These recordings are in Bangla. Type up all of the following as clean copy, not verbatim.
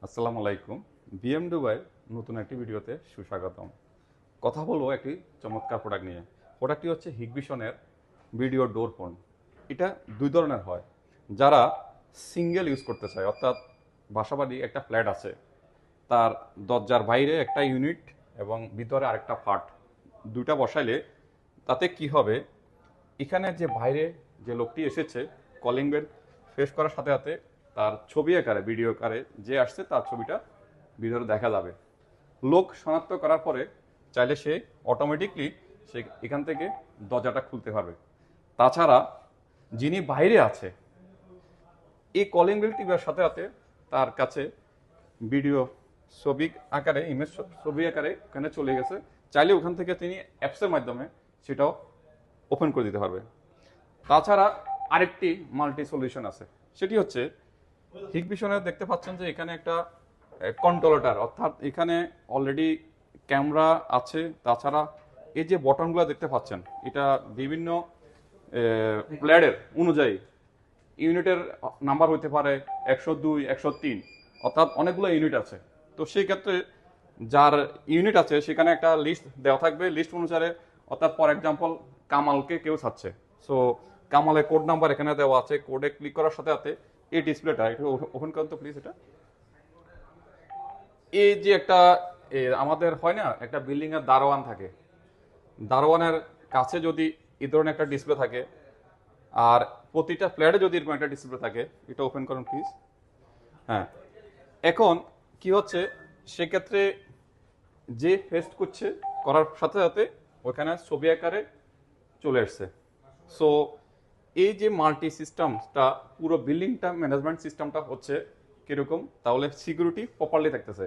আসসালামু আলাইকুম। বিএমডব্লিউর নতুন একটি ভিডিওতে সুস্বাগতম। কথা বলবো একটি চমৎকার প্রোডাক্ট নিয়ে। প্রোডাক্টটি হচ্ছে হিগবিশনের ভিডিও ডোর ফোন। এটা দুই ধরনের হয়। যারা সিঙ্গেল ইউজ করতে চায়, অর্থাৎ বাসাবাড়ি একটা ফ্ল্যাট আছে, তার দরজার বাইরে একটা ইউনিট এবং ভিতরে আরেকটা পার্ট, দুইটা বসাইলে তাতে কি হবে, এখানে যে বাইরে যে লোকটি এসেছে কলিং বেল ফেস করার সাথে সাথে তার ছবি আকারে ভিডিও আকারে যে আসছে তার ছবিটা ভিতরে দেখা যাবে। লোক শনাক্ত করার পরে চাইলে সে অটোমেটিকলি সে এখান থেকে দরজাটা খুলতে পারবে। তাছাড়া যিনি বাইরে আছে এই কলিং বেল টিপার সাথে সাথে তার কাছে ভিডিও ছবি আকারে ইমেজ ছবি আকারে ওখানে চলে গেছে, চাইলে ওখান থেকে তিনি অ্যাপসের মাধ্যমে সেটাও ওপেন করে দিতে পারবে। তাছাড়া আরেকটি মাল্টি সলিউশন আছে, সেটি হচ্ছে হিগবিশনে দেখতে পাচ্ছেন যে এখানে একটা কন্ট্রোলার, অর্থাৎ এখানে অলরেডি ক্যামেরা আছে। তাছাড়া এই যে বটনগুলো দেখতে পাচ্ছেন এটা বিভিন্ন প্ল্যাডের অনুযায়ী ইউনিটের নাম্বার হতে পারে 102, 103, অর্থাৎ অনেকগুলো ইউনিট আছে। তো সেই ক্ষেত্রে যার ইউনিট আছে সেখানে একটা লিস্ট দেওয়া থাকবে, লিস্ট অনুসারে, অর্থাৎ ফর এক্সাম্পল কামালকে কেউ চাচ্ছে, সো কামালের কোড নাম্বার এখানে দেওয়া আছে। কোডে ক্লিক করার সাথে সাথে এই ডিসপ্লেটা একটু ওপেন করুন তো প্লিজ। এটা এই যে একটা আমাদের হয় না, একটা বিল্ডিং এর দারোয়ান থাকে, দারোয়ানের কাছে যদি এই ধরনের একটা ডিসপ্লে থাকে আর প্রতিটা ফ্ল্যাটে যদি এরকম একটা ডিসপ্লে থাকে, এটা ওপেন করুন প্লিজ। হ্যাঁ, এখন কি হচ্ছে, সেক্ষেত্রে যে ফেস্ট করছে করার সাথে সাথে ওখানে ছবি আকারে চলে আসছে। সো এই যে মাল্টি সিস্টেমটা, পুরো বিল্ডিংটা ম্যানেজমেন্ট সিস্টেমটা হচ্ছে কিরকম, তাহলে সিকিউরিটি প্রপারলি থাকতেছে,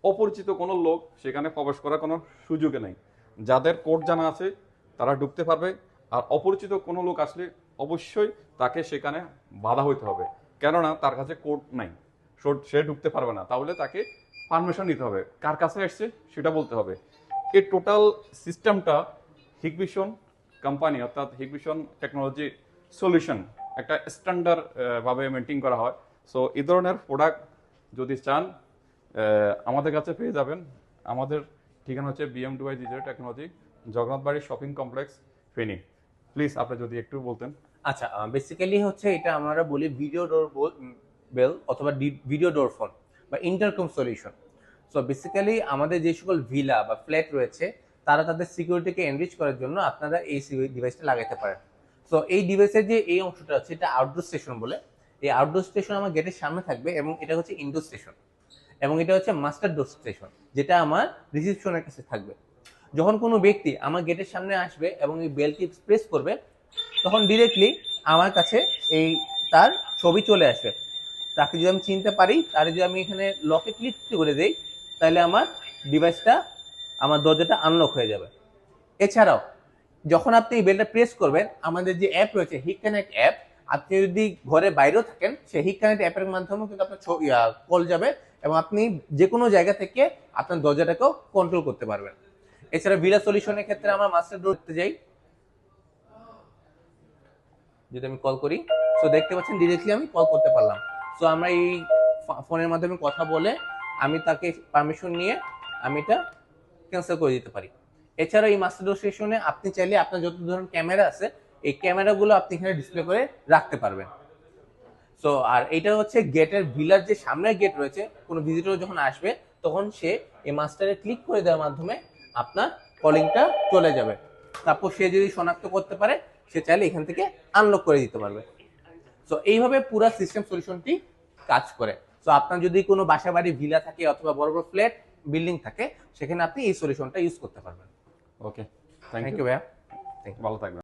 অপরিচিত কোনো লোক সেখানে প্রবেশ করার কোনো সুযোগে নেই। যাদের কোড জানা আছে তারা ঢুকতে পারবে, আর অপরিচিত কোনো লোক আসলে অবশ্যই তাকে সেখানে বাধা হইতে হবে, কেননা তার কাছে কোড নাই, সে ঢুকতে পারবে না। তাহলে তাকে পারমিশন নিতে হবে, কার কাছে আসছে সেটা বলতে হবে। এই টোটাল সিস্টেমটা হিগবিশন কোম্পানি, অর্থাৎ হিগবিশন টেকনোলজি সলিউশন একটা স্ট্যান্ডার্ড ভাবে মেনটেন করা হয়। সো এই ধরনের প্রোডাক্ট যদি চান আমাদের কাছে পেয়ে যাবেন। আমাদের ঠিকানা হচ্ছে BMW digital technology, Jagannathbari shopping complex, Feni. Please আপনি যদি একটু বলতেন। আচ্ছা, বেসিক্যালি হচ্ছে এটা আমরা বলি ভিডিও ডোর বেল অথবা ভিডিও ডোর ফোন বা ইন্টারকম সলিউশন। সো বেসিক্যালি আমাদের যে সকল ভিলা বা ফ্ল্যাট রয়েছে তারা তাদের সিকিউরিটিকে এনরিচ করার জন্য আপনারা এই ডিভাইসটা লাগাতে পারেন। সো এই ডিভাইসের যে এই অংশটা আছে এটা আউটডোর স্টেশন বলে। এই আউটডোর স্টেশন আমার গেটের সামনে থাকবে এবং এটা হচ্ছে ইনডোর স্টেশন, এবং এটা হচ্ছে মাস্টার ডোর স্টেশন যেটা আমার রিসিপশনের কাছে থাকবে। যখন কোনো ব্যক্তি আমার গেটের সামনে আসবে এবং এই বেলটি প্রেস করবে, তখন ডিরেক্টলি আমার কাছে এই তার ছবি চলে আসবে। তাকে যদি আমি চিনতে পারি, তার যদি আমি এখানে লকে ক্লিক করে দেই, তাহলে আমার ডিভাইসটা, আমার দরজাটা আনলক হয়ে যাবে। এছাড়াও যখন আপনি এই বেলটা প্রেস করবেন, আমাদের যে অ্যাপ রয়েছে হিগ কানেক্ট অ্যাপ, আপনি যদি ঘরে বাইরেও থাকেন সেই হিগ কানেক্ট অ্যাপের মাধ্যমেও কিন্তু আপনার কল যাবে এবং আপনি যে কোনো জায়গা থেকে আপনার দরজাটাকেও কন্ট্রোল করতে পারবেন। এছাড়া ভিলা সলিউশনের ক্ষেত্রে আমরা মাস্টার ডোর করতে যাই, যদি আমি কল করি, সো দেখতে পাচ্ছেন ডিরেক্টলি আমি কল করতে পারলাম। সো আমরা এই ফোনের মাধ্যমে কথা বলে আমি তাকে পারমিশন নিয়ে আমি এটা ক্যান্সেল করে দিতে পারি। এছাড়া এই মাস্টার ডোর সেশনে আপনি চাইলে আপনার যত ধরনের ক্যামেরা আছে এই ক্যামেরাগুলো আপনি এখানে ডিসপ্লে করে রাখতে পারবেন। সো আর এটা হচ্ছে গেটের, ভিলার যে সামনের গেট রয়েছে, কোনো ভিজিটর যখন আসবে তখন সে এই মাস্টারে ক্লিক করে দেওয়ার মাধ্যমে আপনার কলিংটা চলে যাবে। তারপর সে যদি শনাক্ত করতে পারে, সে চাইলে এখান থেকে আনলক করে দিতে পারবে। সো এইভাবে পুরো সিস্টেম সলিউশনটি কাজ করে। সো আপনার যদি কোনো বাসা বাড়ি ভিলা থাকে অথবা বড় বড় ফ্ল্যাট বিল্ডিং থাকে, সেখানে আপনি এই সলিউশনটা ইউজ করতে পারবেন। ওকে, থ্যাংক ইউ ভাইয়া। ভালো থাকবেন।